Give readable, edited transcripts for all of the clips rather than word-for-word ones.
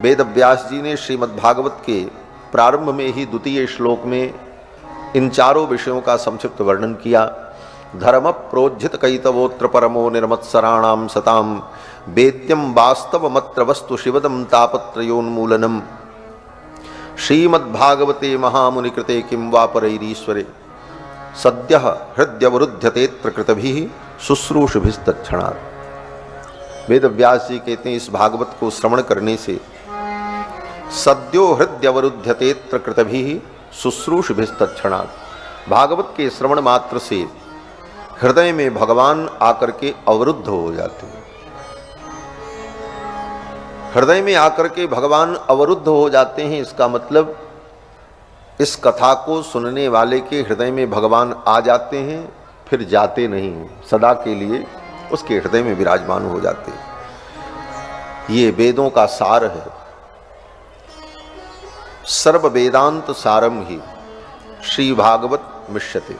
वेद व्यास जी ने श्रीमद् भागवत के प्रारंभ में ही द्वितीय श्लोक में इन चारों विषयों का संक्षिप्त वर्णन किया। धर्म प्रोज्झित कैतवोत्र परमो निर्मत्सराणाम सताम वेद्यम वास्तवमत्र वस्तु शिवदम तापत्रयोन्मूलनम श्रीमद्भागवते महामुनिकृते किं वा परैरीश्वरे सद्यः हृदयवरुध्यतेऽत्र कृतभिः शुश्रूषभिस्तत्क्षणात्। वेद व्यास जी कहते हैं इस भागवत को श्रवण करने से सद्यो हृदयवरुध्यतेऽत्र कृतभिः शुश्रूषभिस्तत्क्षणात्, भागवत के श्रवण मात्र से हृदय में भगवान आकर के अवरुद्ध हो जाते हैं। हृदय में आकर के भगवान अवरुद्ध हो जाते हैं, इसका मतलब इस कथा को सुनने वाले के हृदय में भगवान आ जाते हैं, फिर जाते नहीं, सदा के लिए उसके हृदय में विराजमान हो जाते हैं। ये वेदों का सार है। सर्व वेदांत सारम ही श्री भागवत मिष्यते।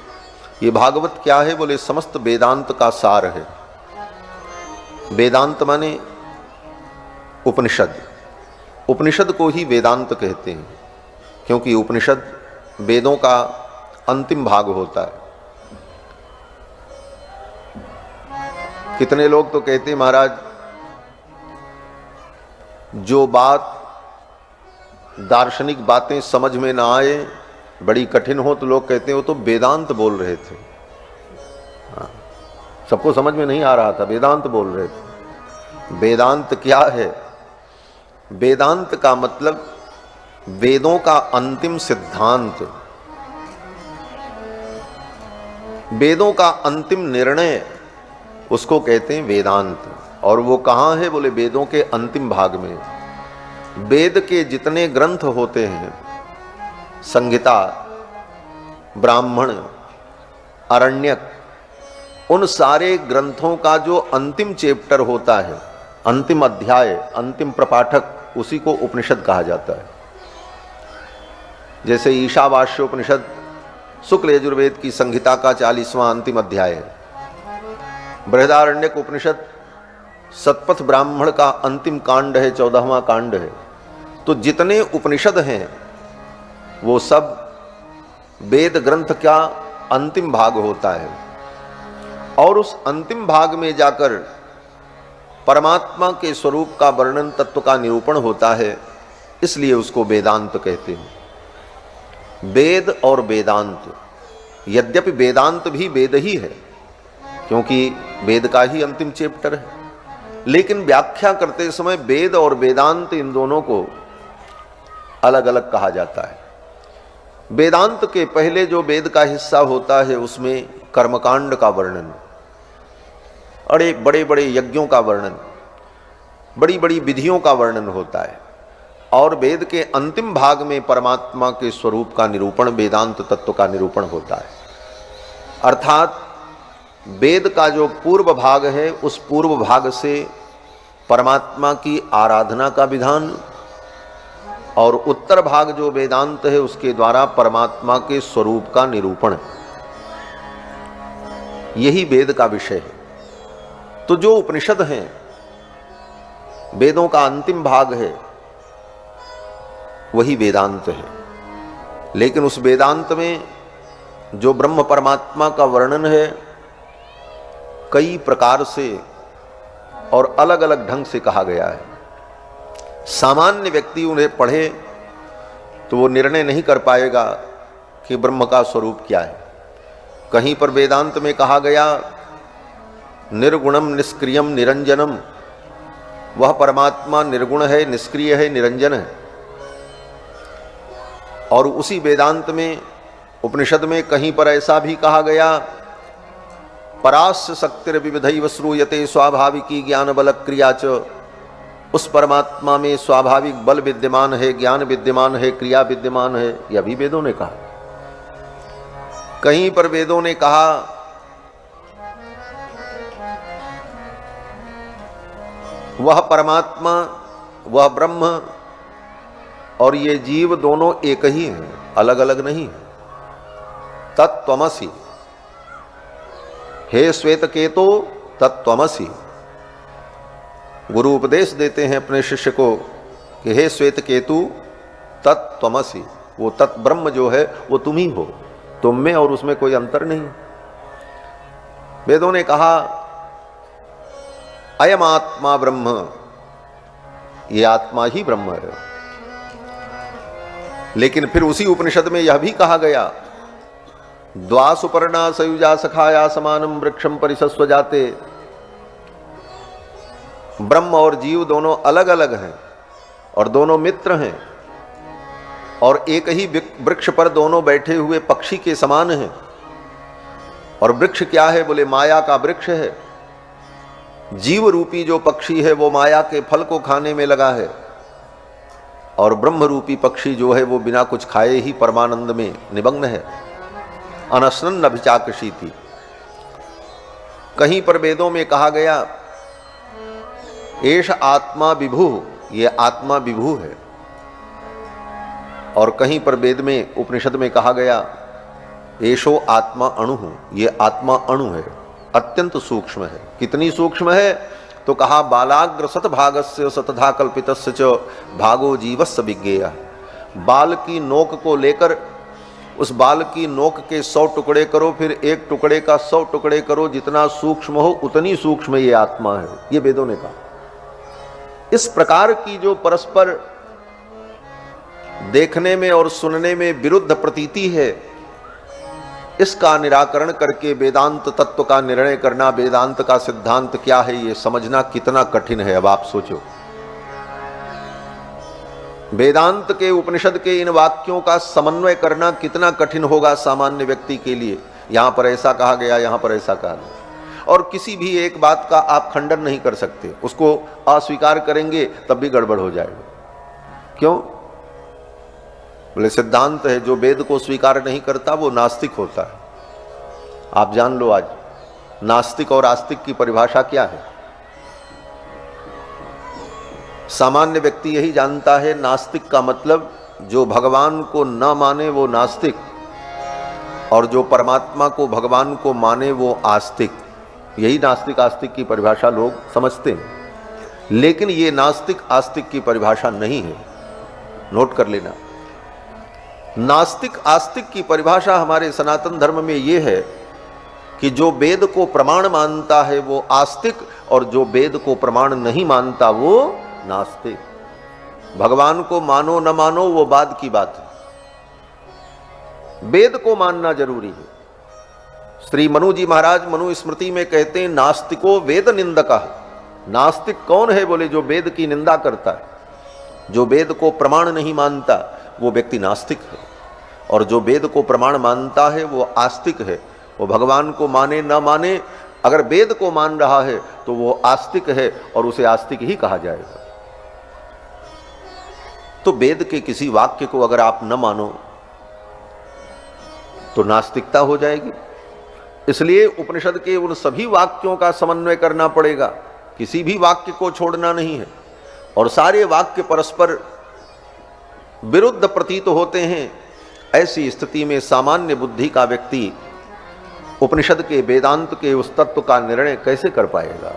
ये भागवत क्या है? बोले समस्त वेदांत का सार है। वेदांत माने उपनिषद। उपनिषद को ही वेदांत कहते हैं, क्योंकि उपनिषद वेदों का अंतिम भाग होता है। कितने लोग तो कहते हैं महाराज जो बात दार्शनिक बातें समझ में ना आए, बड़ी कठिन हो, तो लोग कहते हैं वो तो वेदांत बोल रहे थे। सबको समझ में नहीं आ रहा था, वेदांत बोल रहे थे। वेदांत क्या है? वेदांत का मतलब वेदों का अंतिम सिद्धांत, वेदों का अंतिम निर्णय, उसको कहते हैं वेदांत। और वो कहाँ है? बोले वेदों के अंतिम भाग में। वेद के जितने ग्रंथ होते हैं, संहिता, ब्राह्मण, आरण्यक, उन सारे ग्रंथों का जो अंतिम चैप्टर होता है, अंतिम अध्याय, अंतिम प्रपाठक, उसी को उपनिषद कहा जाता है। जैसे ईशावास्योपनिषद शुक्ल यजुर्वेद की संहिता का 40वां अंतिम अध्याय है। बृहदारण्यक उपनिषद सतपथ ब्राह्मण का अंतिम कांड है, 14वां कांड है। तो जितने उपनिषद हैं वो सब वेद ग्रंथ का अंतिम भाग होता है, और उस अंतिम भाग में जाकर परमात्मा के स्वरूप का वर्णन, तत्व का निरूपण होता है, इसलिए उसको वेदांत कहते हैं। वेद और वेदांत, यद्यपि वेदांत भी वेद ही है, क्योंकि वेद का ही अंतिम चैप्टर है, लेकिन व्याख्या करते समय वेद और वेदांत इन दोनों को अलग अलग कहा जाता है। वेदांत के पहले जो वेद का हिस्सा होता है उसमें कर्मकांड का वर्णन, और एक बड़े बड़े यज्ञों का वर्णन, बड़ी बड़ी विधियों का वर्णन होता है। और वेद के अंतिम भाग में परमात्मा के स्वरूप का निरूपण, वेदांत तत्व का निरूपण होता है। अर्थात वेद का जो पूर्व भाग है, उस पूर्व भाग से परमात्मा की आराधना का विधान, और उत्तर भाग जो वेदांत है उसके द्वारा परमात्मा के स्वरूप का निरूपण, यही वेद का विषय है। तो जो उपनिषद हैं, वेदों का अंतिम भाग है, वही वेदांत है। लेकिन उस वेदांत में जो ब्रह्म परमात्मा का वर्णन है, कई प्रकार से और अलग अलग ढंग से कहा गया है। सामान्य व्यक्ति उन्हें पढ़े तो वो निर्णय नहीं कर पाएगा कि ब्रह्म का स्वरूप क्या है। कहीं पर वेदांत में कहा गया निर्गुणम निष्क्रियम निरंजनम, वह परमात्मा निर्गुण है, निष्क्रिय है, निरंजन है। और उसी वेदांत में, उपनिषद में कहीं पर ऐसा भी कहा गया परास्य शक्तिर्विविधैव श्रूयते स्वाभाविकी ज्ञान बल क्रिया च, उस परमात्मा में स्वाभाविक बल विद्यमान है, ज्ञान विद्यमान है, क्रिया विद्यमान है। यह भी वेदों ने कहा। कहीं पर वेदों ने कहा वह परमात्मा, वह ब्रह्म और ये जीव दोनों एक ही हैं, अलग अलग नहीं है। तत्त्वमसि, हे श्वेत केतो तत्त्वमसि। गुरु उपदेश देते हैं अपने शिष्य को कि हे श्वेत केतु तत्त्वमसि, वो तत्ब्रह्म जो है वो तुम ही हो, तुम में और उसमें कोई अंतर नहीं। वेदों ने कहा अयम आत्मा ब्रह्म, ये आत्मा ही ब्रह्म है। लेकिन फिर उसी उपनिषद में यह भी कहा गया द्वासुपर्णा सयुजा सखाया समानम वृक्षम परिसस्व जाते, ब्रह्म और जीव दोनों अलग अलग हैं और दोनों मित्र हैं और एक ही वृक्ष पर दोनों बैठे हुए पक्षी के समान हैं। और वृक्ष क्या है? बोले माया का वृक्ष है। जीव रूपी जो पक्षी है वो माया के फल को खाने में लगा है और ब्रह्म रूपी पक्षी जो है वो बिना कुछ खाए ही परमानंद में निमग्न है। अनशनन् अभिचाकशीति। कहीं पर वेदों में कहा गया एष आत्मा विभु, ये आत्मा विभु है। और कहीं पर वेद में उपनिषद में कहा गया एषो आत्मा अणु, ये आत्मा अणु है, अत्यंत सूक्ष्म है। कितनी सूक्ष्म है? तो कहा बालाग्र शतभागस्य शतधा कल्पितस्य च भागो जीवस्य विज्ञेयः। बाल की नोक को लेकर उस बाल की नोक के 100 टुकड़े करो, फिर एक टुकड़े का 100 टुकड़े करो, जितना सूक्ष्म हो उतनी सूक्ष्म ये आत्मा है, ये वेदों ने कहा। इस प्रकार की जो परस्पर देखने में और सुनने में विरुद्ध प्रतीति है, इसका निराकरण करके वेदांत तत्व का निर्णय करना, वेदांत का सिद्धांत क्या है ये समझना कितना कठिन है। अब आप सोचो, वेदांत के उपनिषद के इन वाक्यों का समन्वय करना कितना कठिन होगा सामान्य व्यक्ति के लिए। यहां पर ऐसा कहा गया, यहां पर ऐसा कहा गया, और किसी भी एक बात का आप खंडन नहीं कर सकते। उसको अस्वीकार करेंगे तब भी गड़बड़ हो जाएगा। क्यों? बोले सिद्धांत है, जो वेद को स्वीकार नहीं करता वो नास्तिक होता है। आप जान लो आज नास्तिक और आस्तिक की परिभाषा क्या है। सामान्य व्यक्ति यही जानता है नास्तिक का मतलब जो भगवान को न माने वो नास्तिक, और जो परमात्मा को भगवान को माने वो आस्तिक। यही नास्तिक आस्तिक की परिभाषा लोग समझते हैं, लेकिन ये नास्तिक आस्तिक की परिभाषा नहीं है। नोट कर लेना, नास्तिक आस्तिक की परिभाषा हमारे सनातन धर्म में ये है कि जो वेद को प्रमाण मानता है वो आस्तिक, और जो वेद को प्रमाण नहीं मानता वो नास्तिक। भगवान को मानो न मानो वो बाद की बात है, वेद को मानना जरूरी है। श्री मनु जी महाराज मनु स्मृति में कहते हैं नास्तिको वेद निंदकः। नास्तिक कौन है? बोले जो वेद की निंदा करता है, जो वेद को प्रमाण नहीं मानता वो व्यक्ति नास्तिक है, और जो वेद को प्रमाण मानता है वो आस्तिक है। वो भगवान को माने न माने, अगर वेद को मान रहा है तो वो आस्तिक है और उसे आस्तिक ही कहा जाएगा। तो वेद के किसी वाक्य को अगर आप न मानो तो नास्तिकता हो जाएगी। इसलिए उपनिषद के उन सभी वाक्यों का समन्वय करना पड़ेगा, किसी भी वाक्य को छोड़ना नहीं है। और सारे वाक्य परस्पर विरुद्ध प्रतीत होते हैं। ऐसी स्थिति में सामान्य बुद्धि का व्यक्ति उपनिषद के वेदांत के उस तत्व का निर्णय कैसे कर पाएगा?